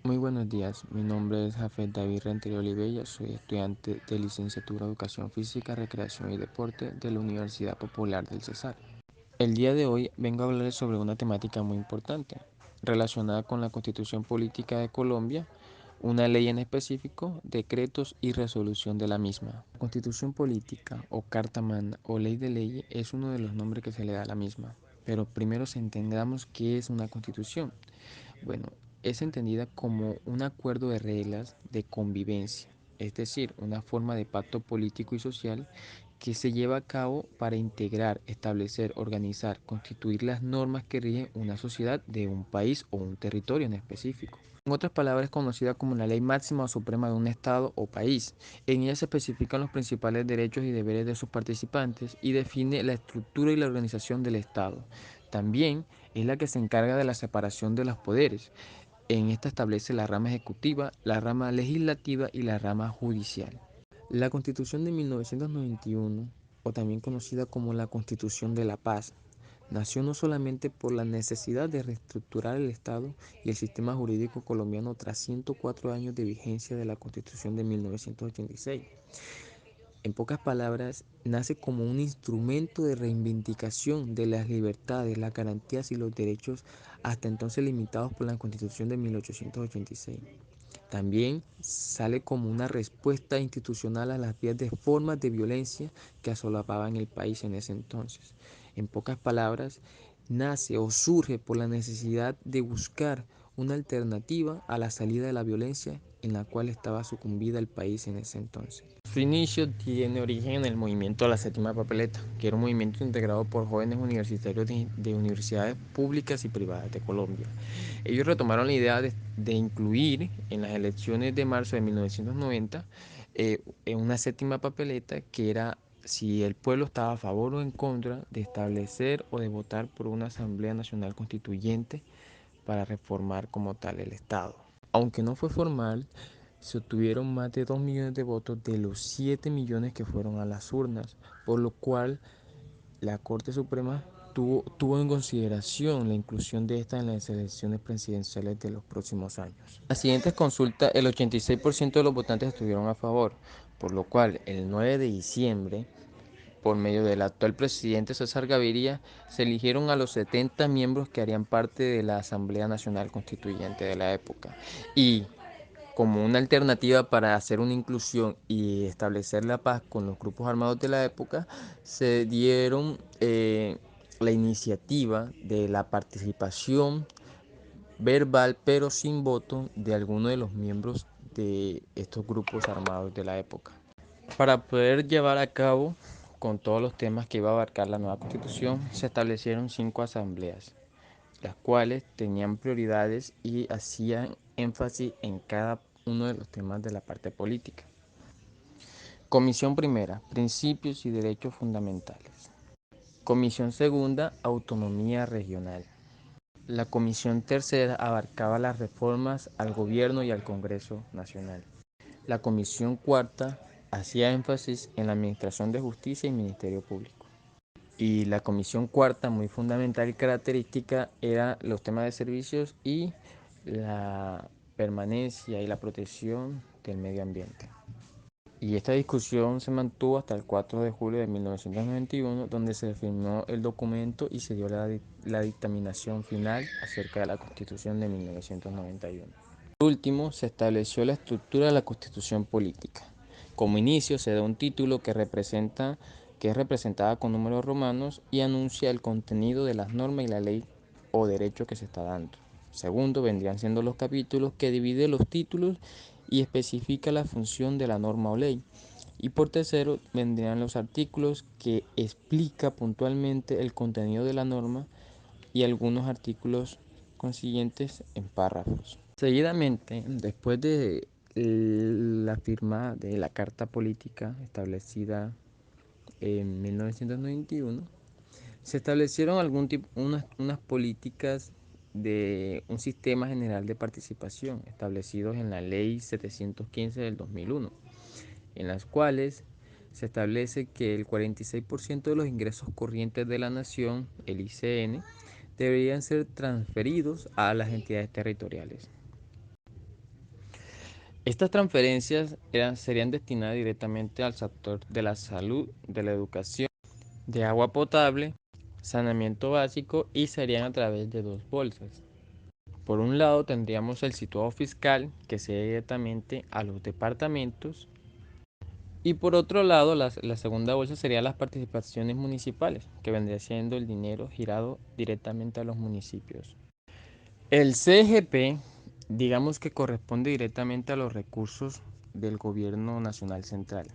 Muy buenos días, mi nombre es Jafet David Rentería Olivella, soy estudiante de Licenciatura en Educación Física, Recreación y Deporte de la Universidad Popular del Cesar. El día de hoy vengo a hablarles sobre una temática muy importante, relacionada con la Constitución Política de Colombia, una ley en específico, decretos y resolución de la misma. La Constitución Política o Carta Magna o Ley de Ley es uno de los nombres que se le da a la misma, pero primero entendamos qué es una constitución. Bueno, es entendida como un acuerdo de reglas de convivencia, es decir, una forma de pacto político y social que se lleva a cabo para integrar, establecer, organizar, constituir las normas que rigen una sociedad de un país o un territorio en específico. En otras palabras, es conocida como la ley máxima o suprema de un estado o país. En ella se especifican los principales derechos y deberes de sus participantes y define la estructura y la organización del estado. También es la que se encarga de la separación de los poderes. En esta establece la rama ejecutiva, la rama legislativa y la rama judicial. La Constitución de 1991, o también conocida como la Constitución de la Paz, nació no solamente por la necesidad de reestructurar el Estado y el sistema jurídico colombiano tras 104 años de vigencia de la Constitución de 1986. En pocas palabras, nace como un instrumento de reivindicación de las libertades, las garantías y los derechos hasta entonces limitados por la Constitución de 1886. También sale como una respuesta institucional a las vías de formas de violencia que asolapaban el país en ese entonces. En pocas palabras, nace o surge por la necesidad de buscar una alternativa a la salida de la violencia en la cual estaba sucumbida el país en ese entonces. Su inicio tiene origen en el movimiento de la Séptima Papeleta, que era un movimiento integrado por jóvenes universitarios de universidades públicas y privadas de Colombia. Ellos retomaron la idea de incluir en las elecciones de marzo de 1990 en una séptima papeleta que era si el pueblo estaba a favor o en contra de establecer o de votar por una Asamblea Nacional Constituyente para reformar como tal el Estado. Aunque no fue formal, se obtuvieron más de 2 millones de votos de los 7 millones que fueron a las urnas, por lo cual la Corte Suprema tuvo en consideración la inclusión de esta en las elecciones presidenciales de los próximos años. En las siguientes consultas, el 86% de los votantes estuvieron a favor, por lo cual el 9 de diciembre, por medio del actual presidente César Gaviria, se eligieron a los 70 miembros que harían parte de la Asamblea Nacional Constituyente de la época. Y como una alternativa para hacer una inclusión y establecer la paz con los grupos armados de la época, se dieron la iniciativa de la participación verbal pero sin voto de alguno de los miembros de estos grupos armados de la época. Para poder llevar a cabo con todos los temas que iba a abarcar la nueva constitución, se establecieron 5 asambleas, las cuales tenían prioridades y hacían énfasis en cada uno de los temas de la parte política. Comisión primera, principios y derechos fundamentales. Comisión segunda, autonomía regional. La comisión tercera abarcaba las reformas al gobierno y al Congreso Nacional. La comisión cuarta hacía énfasis en la administración de justicia y ministerio público. Y la comisión cuarta, muy fundamental y característica, era los temas de servicios y la permanencia y la protección del medio ambiente. Y esta discusión se mantuvo hasta el 4 de julio de 1991, donde se firmó el documento y se dio la dictaminación final acerca de la Constitución de 1991. Por último, se estableció la estructura de la Constitución política. Como inicio se da un título que es representada con números romanos y anuncia el contenido de las normas y la ley o derecho que se está dando. Segundo, vendrían siendo los capítulos que dividen los títulos y especifica la función de la norma o ley. Y por tercero, vendrían los artículos que explica puntualmente el contenido de la norma y algunos artículos consiguientes en párrafos. Seguidamente, después de la firma de la Carta Política establecida en 1991, se establecieron unas políticas de un sistema general de participación establecidos en la Ley 715 del 2001, en las cuales se establece que el 46% de los ingresos corrientes de la nación, el ICN, deberían ser transferidos a las entidades territoriales. Estas transferencias serían destinadas directamente al sector de la salud, de la educación, de agua potable, saneamiento básico y serían a través de dos bolsas. Por un lado tendríamos el situado fiscal que sería directamente a los departamentos y por otro lado la segunda bolsa sería las participaciones municipales que vendría siendo el dinero girado directamente a los municipios. El CGP digamos que corresponde directamente a los recursos del gobierno nacional central,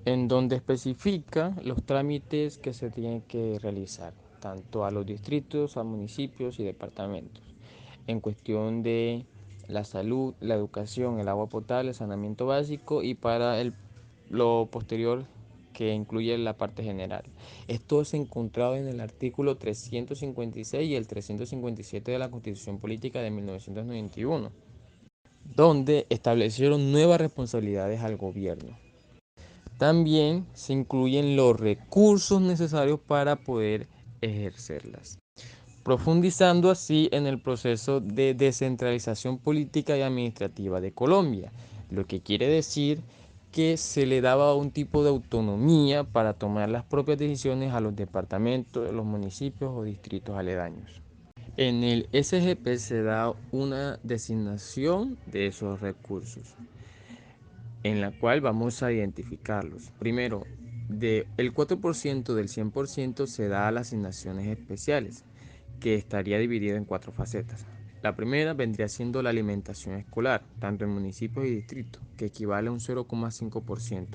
en donde especifica los trámites que se tienen que realizar, tanto a los distritos, a municipios y departamentos, en cuestión de la salud, la educación, el agua potable, el saneamiento básico y para lo posterior que incluye la parte general. Esto es encontrado en el artículo 356 y el 357 de la Constitución Política de 1991, donde establecieron nuevas responsabilidades al gobierno. También se incluyen los recursos necesarios para poder ejercerlas, profundizando así en el proceso de descentralización política y administrativa de Colombia, lo que quiere decir que se le daba un tipo de autonomía para tomar las propias decisiones a los departamentos, los municipios o distritos aledaños. En el SGP se da una designación de esos recursos, en la cual vamos a identificarlos. Primero, el 4% del 100% se da a las asignaciones especiales, que estaría dividido en cuatro facetas. La primera vendría siendo la alimentación escolar, tanto en municipios y distritos, que equivale a un 0,5%.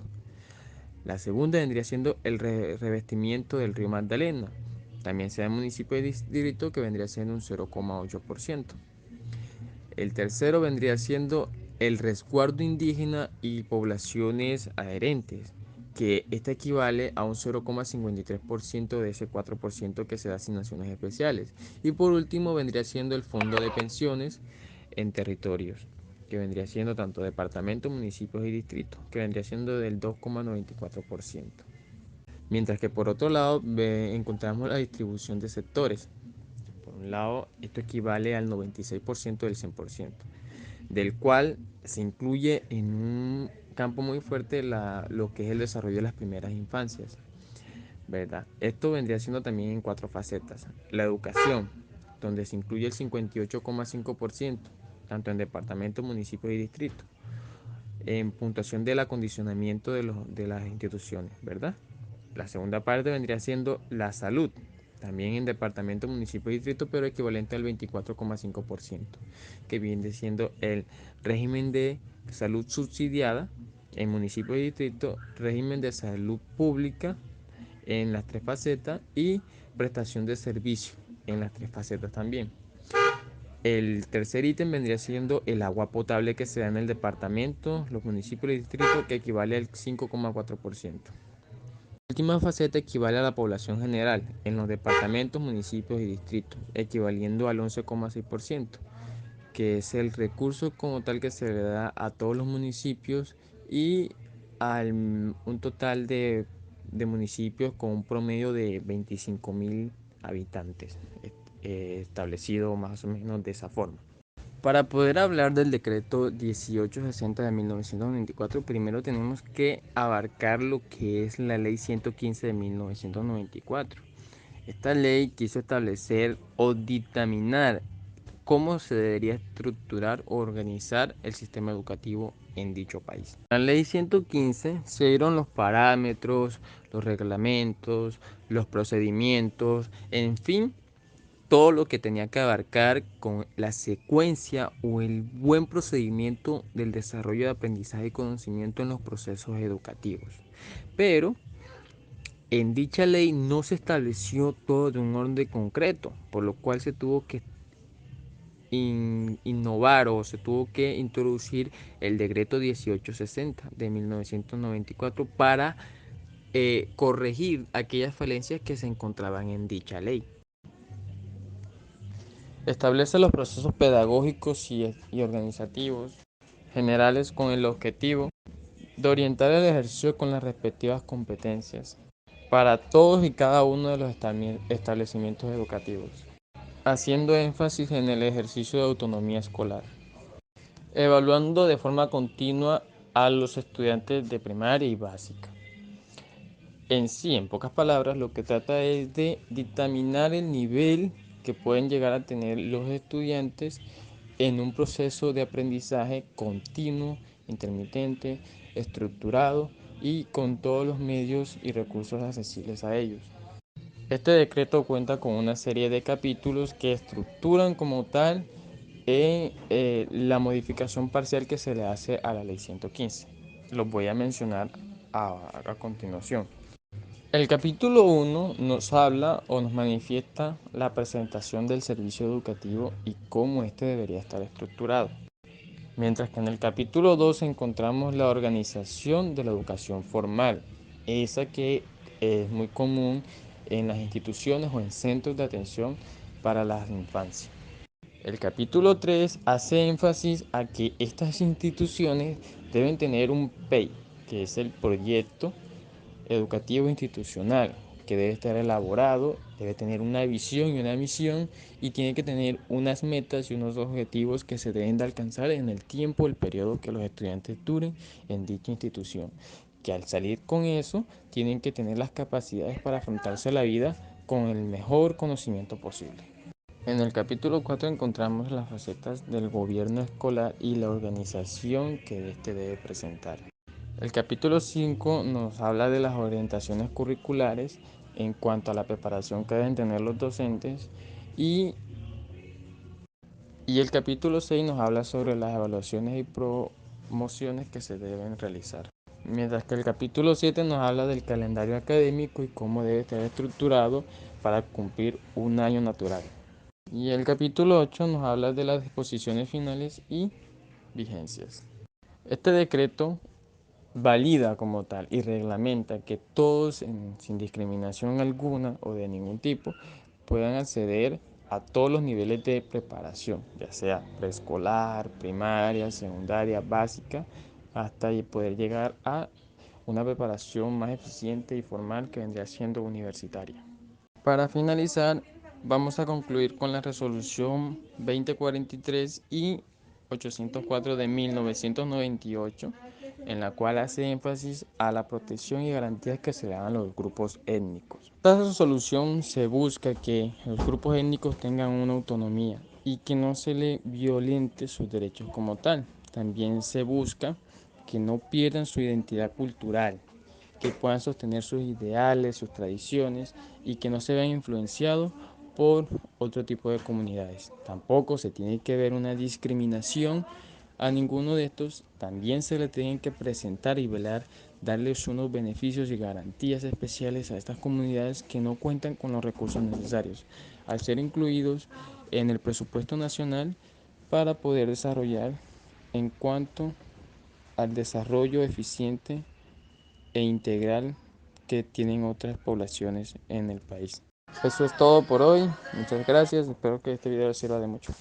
La segunda vendría siendo el revestimiento del río Magdalena, también sea en municipio y distrito, que vendría siendo un 0,8%. El tercero vendría siendo el resguardo indígena y poblaciones adherentes, que este equivale a un 0,53% de ese 4% que se da a asignaciones especiales. Y por último vendría siendo el fondo de pensiones en territorios, que vendría siendo tanto departamentos, municipios y distritos, que vendría siendo del 2,94%. Mientras que por otro lado encontramos la distribución de sectores. Por un lado, esto equivale al 96% del 100%, del cual se incluye en un campo muy fuerte lo que es el desarrollo de las primeras infancias, ¿verdad? Esto vendría siendo también en cuatro facetas. La educación, donde se incluye el 58,5%, tanto en departamentos, municipios y distritos, en puntuación del acondicionamiento de las instituciones, ¿verdad? La segunda parte vendría siendo la salud, también en departamento, municipio y distrito, pero equivalente al 24,5%, que viene siendo el régimen de salud subsidiada en municipio y distrito, régimen de salud pública en las tres facetas y prestación de servicio en las tres facetas también. El tercer ítem vendría siendo el agua potable que se da en el departamento, los municipios y distritos, que equivale al 5,4%. La última faceta equivale a la población general en los departamentos, municipios y distritos, equivaliendo al 11,6%, que es el recurso como tal que se le da a todos los municipios y a un total de municipios con un promedio de 25.000 habitantes, establecido más o menos de esa forma. Para poder hablar del decreto 1860 de 1994, primero tenemos que abarcar lo que es la ley 115 de 1994. Esta ley quiso establecer o dictaminar cómo se debería estructurar o organizar el sistema educativo en dicho país. En la ley 115 se dieron los parámetros, los reglamentos, los procedimientos, en fin, todo lo que tenía que abarcar con la secuencia o el buen procedimiento del desarrollo de aprendizaje y conocimiento en los procesos educativos. Pero en dicha ley no se estableció todo de un orden concreto, por lo cual se tuvo que innovar o se tuvo que introducir el decreto 1860 de 1994 para corregir aquellas falencias que se encontraban en dicha ley. Establece los procesos pedagógicos y organizativos generales con el objetivo de orientar el ejercicio con las respectivas competencias para todos y cada uno de los establecimientos educativos, haciendo énfasis en el ejercicio de autonomía escolar. evaluando de forma continua a los estudiantes de primaria y básica. En sí, en pocas palabras, lo que trata es de dictaminar el nivel que pueden llegar a tener los estudiantes en un proceso de aprendizaje continuo, intermitente, estructurado y con todos los medios y recursos accesibles a ellos. Este decreto cuenta con una serie de capítulos que estructuran como tal la modificación parcial que se le hace a la ley 115. Los voy a mencionar a continuación. El capítulo 1 nos habla o nos manifiesta la presentación del servicio educativo y cómo éste debería estar estructurado. Mientras que en el capítulo 2 encontramos la organización de la educación formal, esa que es muy común en las instituciones o en centros de atención para la infancia. El capítulo 3 hace énfasis a que estas instituciones deben tener un PEI, que es el proyecto educativo institucional, que debe estar elaborado, debe tener una visión y una misión y tiene que tener unas metas y unos objetivos que se deben de alcanzar en el tiempo, el periodo que los estudiantes duren en dicha institución. Que al salir con eso tienen que tener las capacidades para afrontarse la vida con el mejor conocimiento posible. En el capítulo 4 encontramos las facetas del gobierno escolar y la organización que éste debe presentar. El capítulo 5 nos habla de las orientaciones curriculares en cuanto a la preparación que deben tener los docentes y, y el capítulo 6 nos habla sobre las evaluaciones y promociones que se deben realizar. Mientras que el capítulo 7 nos habla del calendario académico y cómo debe estar estructurado para cumplir un año natural. Y el capítulo 8 nos habla de las disposiciones finales y vigencias. Este decreto valida como tal y reglamenta que todos, sin discriminación alguna o de ningún tipo, puedan acceder a todos los niveles de preparación, ya sea preescolar, primaria, secundaria, básica, hasta poder llegar a una preparación más eficiente y formal que vendría siendo universitaria. Para finalizar, vamos a concluir con la resolución 2043 y 804 de 1998, en la cual hace énfasis a la protección y garantías que se le dan a los grupos étnicos. Esta resolución se busca que los grupos étnicos tengan una autonomía y que no se le violente sus derechos como tal. También se busca que no pierdan su identidad cultural, que puedan sostener sus ideales, sus tradiciones y que no se vean influenciados por otro tipo de comunidades. Tampoco se tiene que ver una discriminación a ninguno de estos. También se le tienen que presentar y velar, darles unos beneficios y garantías especiales a estas comunidades que no cuentan con los recursos necesarios, al ser incluidos en el presupuesto nacional para poder desarrollar en cuanto al desarrollo eficiente e integral que tienen otras poblaciones en el país. Eso es todo por hoy. Muchas gracias. Espero que este video les sirva de mucho.